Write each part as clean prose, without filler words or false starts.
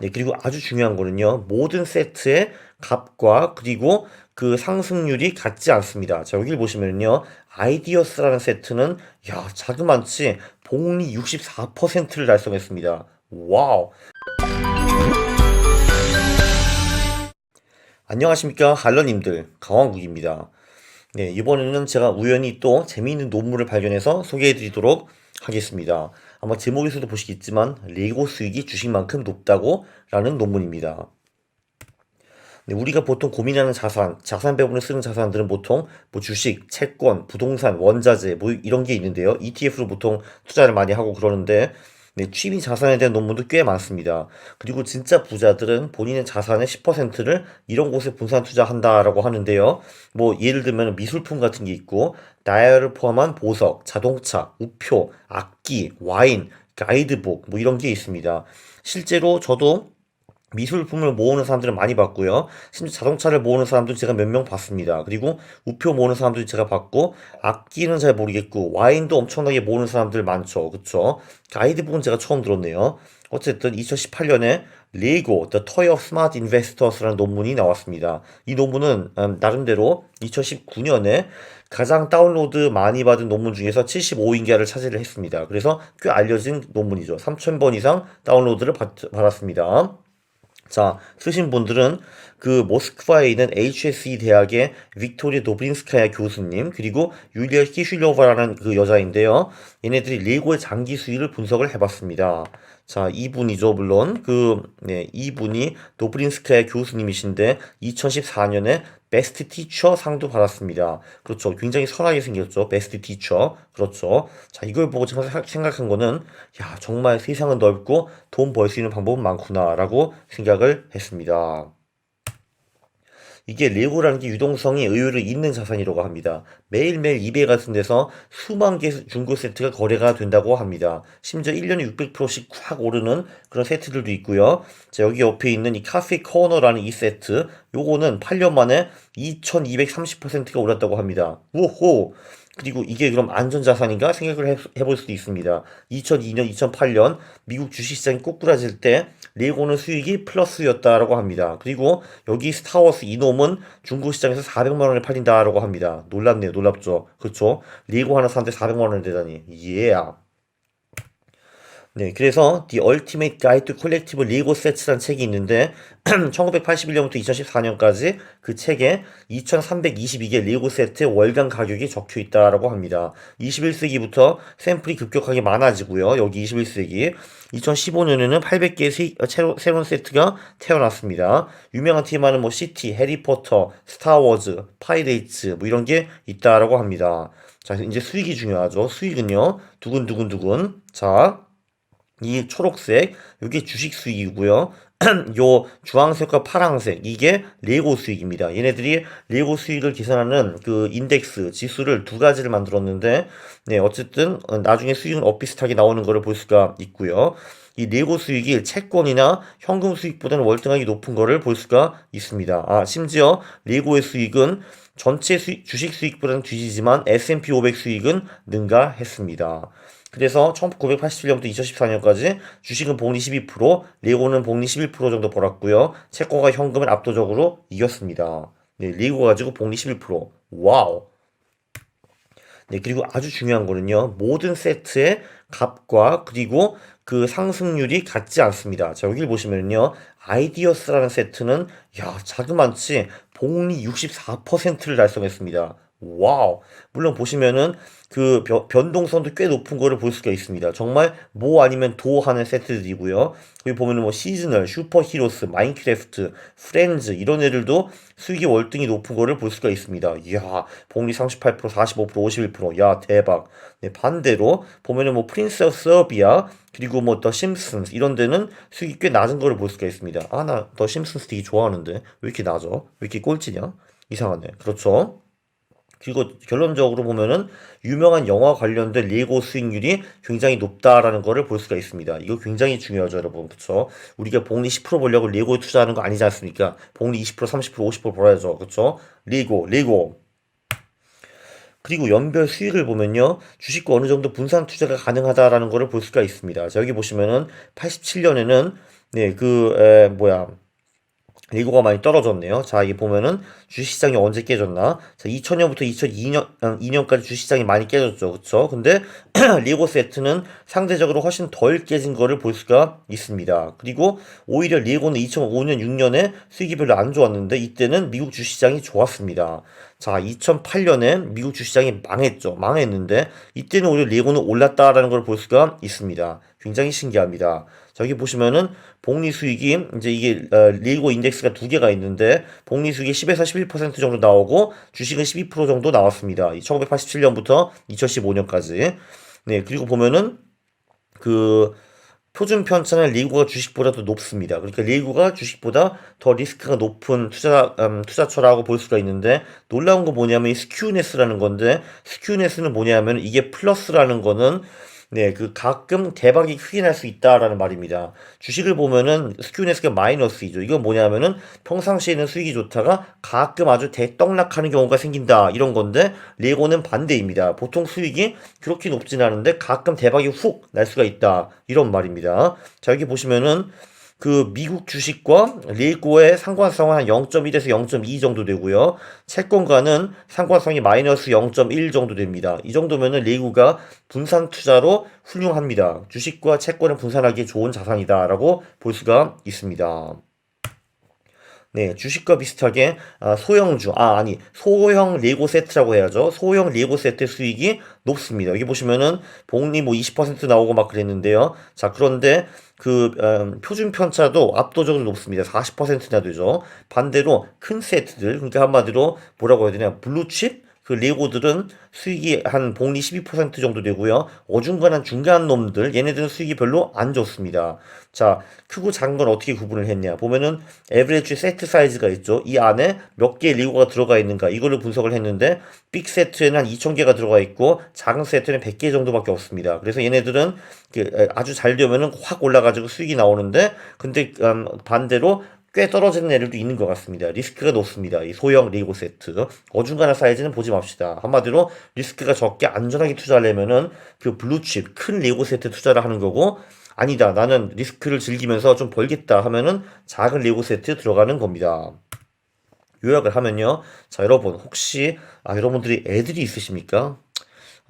네, 그리고 아주 중요한 거는요. 모든 세트의 값과 그리고 그 상승률이 같지 않습니다. 자, 여기를 보시면요. 아이디어스라는 세트는 자그만치 복리 64%를 달성했습니다. 와우. 안녕하십니까 할러님들, 강왕국입니다. 네, 이번에는 제가 우연히 또 재미있는 논문을 발견해서 소개해드리도록 하겠습니다. 아마 제목에서도 보시겠지만 레고 수익이 주식만큼 높다고 라는 논문입니다. 네, 우리가 보통 고민하는 자산 배분을 쓰는 자산들은 보통 뭐 주식, 채권, 부동산, 원자재 뭐 이런 게 있는데요. ETF로 보통 투자를 많이 하고 그러는데 네, 취미 자산에 대한 논문도 꽤 많습니다. 그리고 진짜 부자들은 본인의 자산의 10%를 이런 곳에 분산 투자한다라고 하는데요. 뭐 예를 들면 미술품 같은 게 있고 다이아를 포함한 보석, 자동차, 우표, 악기, 와인, 가이드북 뭐 이런 게 있습니다. 실제로 저도 미술품을 모으는 사람들을 많이 봤고요. 심지어 자동차를 모으는 사람도 제가 몇 명 봤습니다. 그리고 우표 모으는 사람도 제가 봤고, 악기는 잘 모르겠고, 와인도 엄청나게 모으는 사람들 많죠. 그쵸? 가이드북은 제가 처음 들었네요. 어쨌든 2018년에 레고 The Toy of Smart Investors라는 논문이 나왔습니다. 이 논문은 나름대로 2019년에 가장 다운로드 많이 받은 논문 중에서 75인가를 차지를 했습니다. 그래서 꽤 알려진 논문이죠. 3,000번 이상 다운로드를 받았습니다. 자, 쓰신 분들은 그 모스크바에 있는 HSE 대학의 빅토리아 도브린스카야 교수님, 그리고 율리아 키슐로바라는 그 여자인데요. 얘네들이 레고의 장기 수익을 분석을 해봤습니다. 자, 이분이죠, 물론. 이분이 도브린스카야 교수님이신데, 2014년에 베스트 티처 상도 받았습니다. 그렇죠. 굉장히 선하게 생겼죠. 베스트 티처. 그렇죠. 자, 이걸 보고 제가 생각한 거는, 정말 세상은 넓고 돈 벌 수 있는 방법은 많구나라고 생각을 했습니다. 이게 레고라는 게 유동성이 의외로 있는 자산이라고 합니다. 매일매일 이베이 같은 데서 수만 개 중고 세트가 거래가 된다고 합니다. 심지어 1년에 600%씩 확 오르는 그런 세트들도 있고요. 자, 여기 옆에 있는 이 카페 코너라는 이 세트, 요거는 8년 만에 2230%가 올랐다고 합니다. 우호! 그리고 이게 그럼 안전자산인가 생각을 해볼 수도 있습니다. 2002년, 2008년 미국 주식시장이 꼬꾸라질 때 레고는 수익이 플러스였다라고 합니다. 그리고 여기 스타워스 이놈은 중고시장에서 400만 원에 팔린다라고 합니다. 놀랍네요, 놀랍죠. 그렇죠? 레고 하나 사는데 400만 원이 되다니. 예. 네, 그래서 The Ultimate Guide to Collectible Lego Sets라는 책이 있는데 1981년부터 2014년까지 그 책에 2322개 레고 세트의 월간 가격이 적혀 있다라고 합니다. 21세기부터 샘플이 급격하게 많아지고요. 여기 21세기 2015년에는 800개의 새로운 세트가 태어났습니다. 유명한 테마는 뭐 시티, 해리포터, 스타워즈, 파이레이츠 뭐 이런 게 있다라고 합니다. 자, 이제 수익이 중요하죠. 수익은요. 두근두근두근. 자, 이 초록색, 이게 주식 수익이고요. 요 주황색과 파랑색, 이게 레고 수익입니다. 얘네들이 레고 수익을 계산하는 그 인덱스, 지수를 두 가지를 만들었는데, 네, 어쨌든, 나중에 수익은 엇비슷하게 나오는 것을 볼 수가 있고요. 이 레고 수익이 채권이나 현금 수익보다는 월등하게 높은 것을 볼 수가 있습니다. 아, 심지어 레고의 수익은 전체 주식 수익보다는 뒤지지만 S&P 500 수익은 능가했습니다. 그래서 1987년부터 2014년까지 주식은 복리 12%, 레고는 복리 11% 정도 벌었고요. 채권과 현금은 압도적으로 이겼습니다. 네, 레고 가지고 복리 11%. 와우. 네, 그리고 아주 중요한 거는요. 모든 세트의 값과 그리고 그 상승률이 같지 않습니다. 자, 여기를 보시면요. 아이디어스라는 세트는 자그만치 복리 64%를 달성했습니다. 와우. 물론 보시면은 그 변동성도 꽤 높은 거를 볼 수가 있습니다. 정말 뭐 아니면 도 하는 세트들이고요. 여기 보면은 뭐 시즈널, 슈퍼히로스, 마인크래프트, 프렌즈 이런 애들도 수익이 월등히 높은 거를 볼 수가 있습니다. 이야, 복리 38%, 45%, 51%. 야, 대박. 네, 반대로 보면은 뭐 프린스 오브 서비아 그리고 뭐 더 심슨스 이런 데는 수익이 꽤 낮은 거를 볼 수가 있습니다. 아, 나 더 심슨스 되게 좋아하는데 왜 이렇게 낮아? 왜 이렇게 꼴찌냐? 이상하네. 그렇죠? 그리고 결론적으로 보면은 유명한 영화 관련된 레고 수익률이 굉장히 높다라는 거를 볼 수가 있습니다. 이거 굉장히 중요하죠, 여러분. 그쵸? 우리가 복리 10% 벌려고 레고에 투자하는 거 아니지 않습니까? 복리 20%, 30%, 50% 벌어야죠. 그쵸? 레고. 그리고 연별 수익을 보면요. 주식과 어느 정도 분산 투자가 가능하다라는 거를 볼 수가 있습니다. 자, 여기 보시면은 87년에는 네, 리고가 많이 떨어졌네요. 자, 이게 보면은 주식시장이 언제 깨졌나? 자, 2000년부터 2002년까지 주식시장이 많이 깨졌죠. 그쵸? 근데 리고 세트는 상대적으로 훨씬 덜 깨진 거를 볼 수가 있습니다. 그리고 오히려 리고는 2005년, 6년에 수익이 별로 안 좋았는데 이때는 미국 주식시장이 좋았습니다. 자, 2008년에 미국 주식시장이 망했죠. 망했는데 이때는 오히려 리고는 올랐다라는 걸 볼 수가 있습니다. 굉장히 신기합니다. 자, 여기 보시면은 복리 수익이 이제 이게 리고 인덱스가 두 개가 있는데 복리 수익이 10에서 11% 정도 나오고 주식은 12% 정도 나왔습니다. 1987년부터 2015년까지. 네, 그리고 보면은 그 표준 편차는 리구가 주식보다 더 높습니다. 그러니까 리구가 주식보다 더 리스크가 높은 투자처라고 볼 수가 있는데 놀라운 거 뭐냐면 이 스큐네스라는 건데 스큐네스는 뭐냐면 이게 플러스라는 거는 네, 가끔 대박이 크게 날 수 있다라는 말입니다. 주식을 보면은 스큐네스가 마이너스이죠. 이건 뭐냐면은 평상시에는 수익이 좋다가 가끔 아주 대떡락하는 경우가 생긴다 이런 건데 레고는 반대입니다. 보통 수익이 그렇게 높진 않은데 가끔 대박이 훅 날 수가 있다 이런 말입니다. 자, 여기 보시면은 미국 주식과 레고의 상관성은 한 0.1에서 0.2 정도 되고요. 채권과는 상관성이 마이너스 0.1 정도 됩니다. 이 정도면은 레고가 분산 투자로 훌륭합니다. 주식과 채권을 분산하기 좋은 자산이다라고 볼 수가 있습니다. 네, 주식과 비슷하게 소형 레고 세트라고 해야죠. 소형 레고 세트 수익이 높습니다. 여기 보시면은 복리 뭐 20% 나오고 막 그랬는데요. 자, 그런데 표준 편차도 압도적으로 높습니다. 40%나 되죠. 반대로 큰 세트들, 그러니까 한마디로 뭐라고 해야 되냐, 블루칩 레고들은 수익이 한 복리 12% 정도 되고요. 어중간한 중간 놈들, 얘네들은 수익이 별로 안 좋습니다. 자, 크고 작은 건 어떻게 구분을 했냐? 보면은 에브리지 세트 사이즈가 있죠. 이 안에 몇 개의 리고가 들어가 있는가? 이거를 분석을 했는데 빅 세트에는 한 2,000개가 들어가 있고 작은 세트는 100개 정도밖에 없습니다. 그래서 얘네들은 아주 잘 되면은 확 올라가지고 수익이 나오는데 근데 반대로 꽤 떨어지는 애들도 있는 것 같습니다. 리스크가 높습니다. 이 소형 리고 세트. 어중간한 사이즈는 보지 맙시다. 한마디로 리스크가 적게 안전하게 투자하려면은 블루칩 큰 리고 세트 투자를 하는 거고 아니다. 나는 리스크를 즐기면서 좀 벌겠다 하면은 작은 리고 세트 들어가는 겁니다. 요약을 하면요. 자, 여러분 혹시 여러분들이 애들이 있으십니까?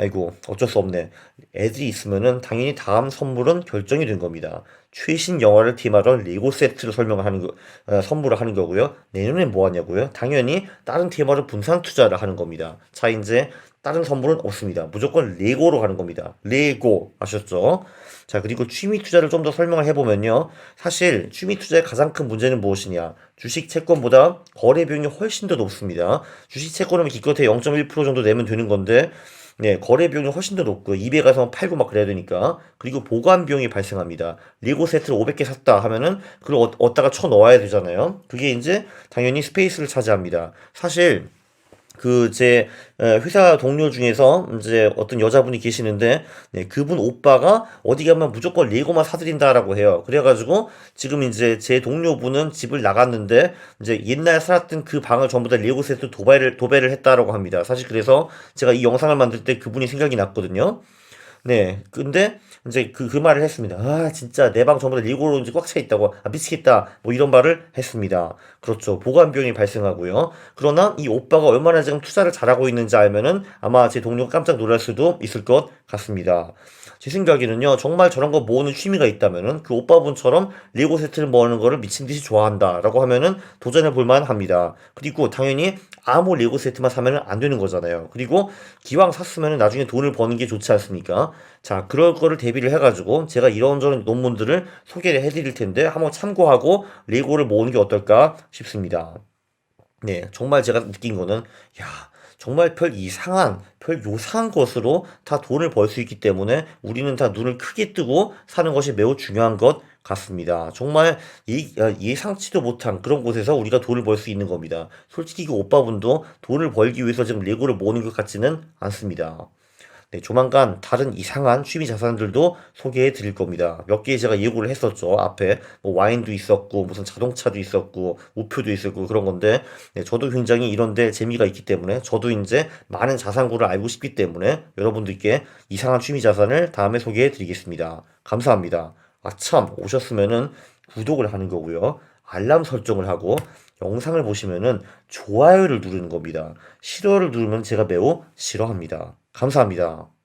아이고, 어쩔 수 없네. 애들이 있으면은 당연히 다음 선물은 결정이 된 겁니다. 최신 영화를 테마로 레고 세트를 선물을 하는 거고요. 내년엔 뭐 하냐고요? 당연히 다른 테마로 분산 투자를 하는 겁니다. 자, 이제 다른 선물은 없습니다. 무조건 레고로 가는 겁니다. 레고. 아셨죠? 자, 그리고 취미 투자를 좀 더 설명을 해보면요. 사실 취미 투자의 가장 큰 문제는 무엇이냐? 주식 채권보다 거래 비용이 훨씬 더 높습니다. 주식 채권은 기껏해 0.1% 정도 내면 되는 건데 네, 거래 비용이 훨씬 더 높고 이베이 가서 팔고 막 그래야 되니까 그리고 보관 비용이 발생합니다. 리고 세트를 500개 샀다 하면은 그걸 어디다가 쳐 넣어야 되잖아요. 그게 이제 당연히 스페이스를 차지합니다. 사실 제 회사 동료 중에서 이제 어떤 여자분이 계시는데 네, 그분 오빠가 어디 가면 무조건 레고만 사드린다라고 해요. 그래가지고 지금 이제 제 동료분은 집을 나갔는데 이제 옛날 살았던 그 방을 전부 다 레고 세트 도배를 했다라고 합니다. 사실 그래서 제가 이 영상을 만들 때 그분이 생각이 났거든요. 네. 근데 이제 그 말을 했습니다. 아, 진짜 내 방 전부 다 리고로 이제 꽉 차 있다고. 아, 미치겠다. 뭐 이런 말을 했습니다. 그렇죠. 보관 비용이 발생하고요. 그러나 이 오빠가 얼마나 지금 투자를 잘하고 있는지 알면은 아마 제 동료가 깜짝 놀랄 수도 있을 것 같습니다. 제 생각에는요, 정말 저런 거 모으는 취미가 있다면은 그 오빠분처럼 레고 세트를 모으는 거를 미친 듯이 좋아한다라고 하면은 도전해 볼 만합니다. 그리고 당연히 아무 레고 세트만 사면은 안 되는 거잖아요. 그리고 기왕 샀으면은 나중에 돈을 버는 게 좋지 않습니까? 자, 그럴 거를 대비를 해가지고 제가 이런저런 논문들을 소개를 해드릴 텐데 한번 참고하고 레고를 모으는 게 어떨까 싶습니다. 네, 정말 제가 느낀 거는, 야, 정말 별 요상한 것으로 다 돈을 벌 수 있기 때문에 우리는 다 눈을 크게 뜨고 사는 것이 매우 중요한 것 같습니다. 정말 예상치도 못한 그런 곳에서 우리가 돈을 벌 수 있는 겁니다. 솔직히 그 오빠분도 돈을 벌기 위해서 지금 레고를 모으는 것 같지는 않습니다. 네, 조만간 다른 이상한 취미 자산들도 소개해 드릴 겁니다. 몇 개 제가 예고를 했었죠. 앞에 뭐 와인도 있었고 무슨 자동차도 있었고 우표도 있었고 그런 건데 네, 저도 굉장히 이런데 재미가 있기 때문에 저도 이제 많은 자산구를 알고 싶기 때문에 여러분들께 이상한 취미 자산을 다음에 소개해 드리겠습니다. 감사합니다. 아 참 오셨으면은 구독을 하는 거고요. 알람 설정을 하고 영상을 보시면은 좋아요를 누르는 겁니다. 싫어요를 누르면 제가 매우 싫어합니다. 감사합니다.